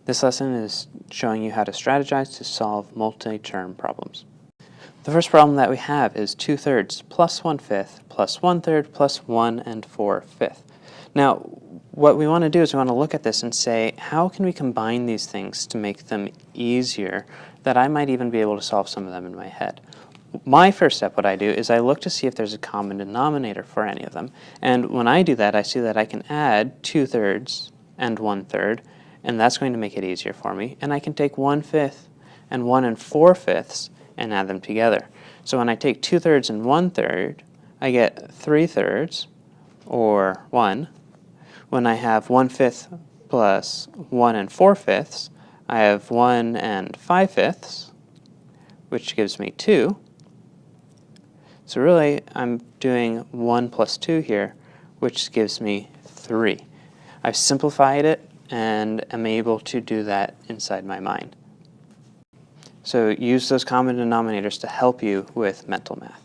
This lesson is showing you how to strategize to solve multi-term problems. The first problem that we have is 2/3 plus 1/5 plus 1/3 plus 1 4/5. Now, what we want to do is we want to look at this and say, how can we combine these things to make them easier that I might even be able to solve some of them in my head? My first step, what I do, is I look to see if there's a common denominator for any of them. And when I do that, I see that I can add 2/3 and 1/3, and that's going to make it easier for me. And I can take 1/5 and 1 4/5 and add them together. So when I take 2/3 and 1/3, I get 3/3, or 1. When I have 1/5 plus 1 4/5, I have 1 5/5, which gives me 2. So really, I'm doing 1 plus 2 here, which gives me 3. I've simplified it and am able to do that inside my mind. So use those common denominators to help you with mental math.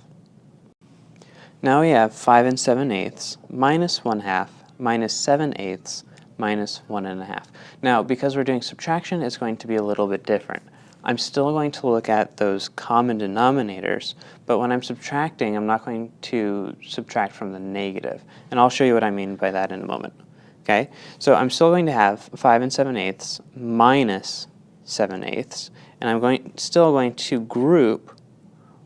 Now we have 5 7/8 minus 1/2 minus 7/8 minus 1 1/2. Now, because we're doing subtraction, it's going to be a little bit different. I'm still going to look at those common denominators, but when I'm subtracting, I'm not going to subtract from the negative. And I'll show you what I mean by that in a moment. Okay? So I'm still going to have 5 7/8 minus 7/8, and I'm still going to group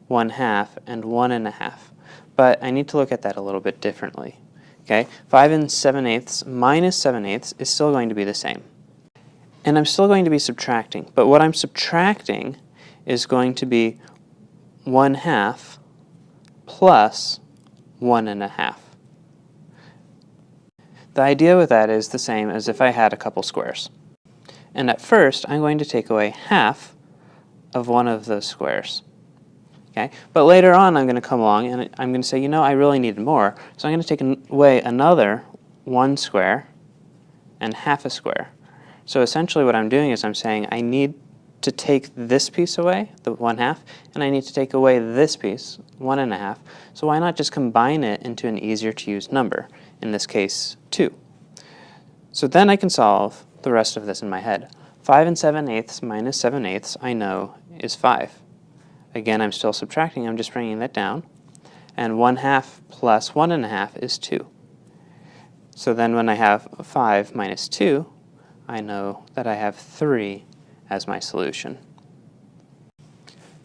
1/2 and 1 1/2. But I need to look at that a little bit differently. Okay? 5 7/8 minus 7/8 is still going to be the same. And I'm still going to be subtracting, but what I'm subtracting is going to be 1/2 plus 1 1/2. The idea with that is the same as if I had a couple squares. And at first, I'm going to take away half of one of those squares. Okay? But later on, I'm going to come along and I'm going to say, you know, I really need more, so I'm going to take away another 1 square and half a square. So essentially what I'm doing is I'm saying I need to take this piece away, the 1/2, and I need to take away this piece, 1 1/2. So why not just combine it into an easier to use number, in this case 2. So then I can solve the rest of this in my head. 5 7/8 minus 7/8 I know is 5. Again, I'm still subtracting, I'm just bringing that down. And 1/2 plus 1 1/2 is 2. So then when I have 5 minus 2, I know that I have 3 as my solution.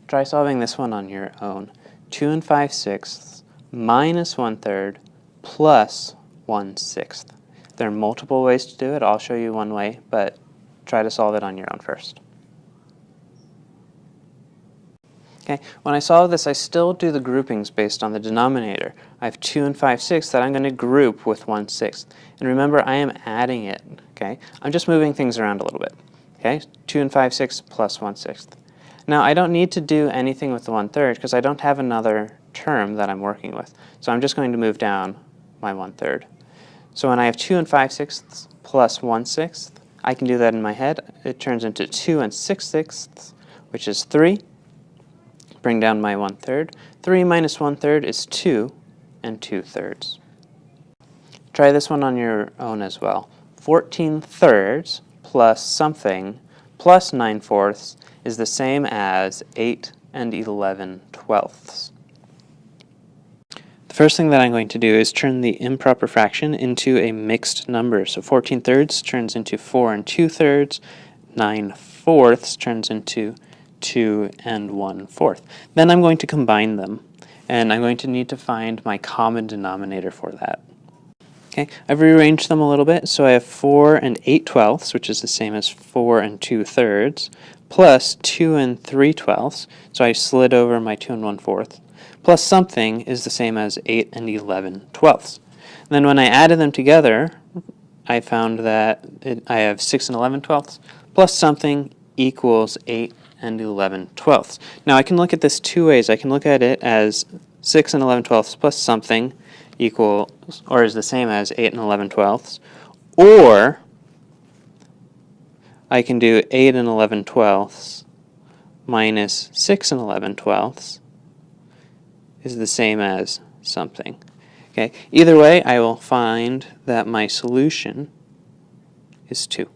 Try solving this one on your own. 2 5/6 minus 1/3 plus 1/6. There are multiple ways to do it. I'll show you one way, but try to solve it on your own first. Okay, when I solve this, I still do the groupings based on the denominator. I have 2 5/6 that I'm going to group with 1/6. And remember, I am adding it. Okay, I'm just moving things around a little bit. Okay, 2 5/6 plus 1/6. Now, I don't need to do anything with the 1/3 because I don't have another term that I'm working with. So I'm just going to move down my 1/3. So when I have 2 5/6 plus 1/6, I can do that in my head. It turns into 2 6/6, which is 3. Bring down my 1/3. 3 minus 1/3 is 2 2/3. Try this one on your own as well. 14/3 plus something plus 9/4 is the same as 8 11/12. The first thing that I'm going to do is turn the improper fraction into a mixed number. So 14/3 turns into 4 2/3. 9/4 turns into 2 1/4. Then I'm going to combine them, and I'm going to need to find my common denominator for that. Okay, I've rearranged them a little bit, so I have 4 8/12, which is the same as 4 2/3, plus 2 3/12, so I slid over my 2 1/4, plus something is the same as 8 11/12. Then when I added them together, I found that I have 6 11/12, plus something equals 8 11/12. Now I can look at this two ways. I can look at it as 6 11/12 plus something equals or is the same as 8 11/12, or I can do 8 11/12 minus 6 11/12 is the same as something. Okay. Either way, I will find that my solution is 2.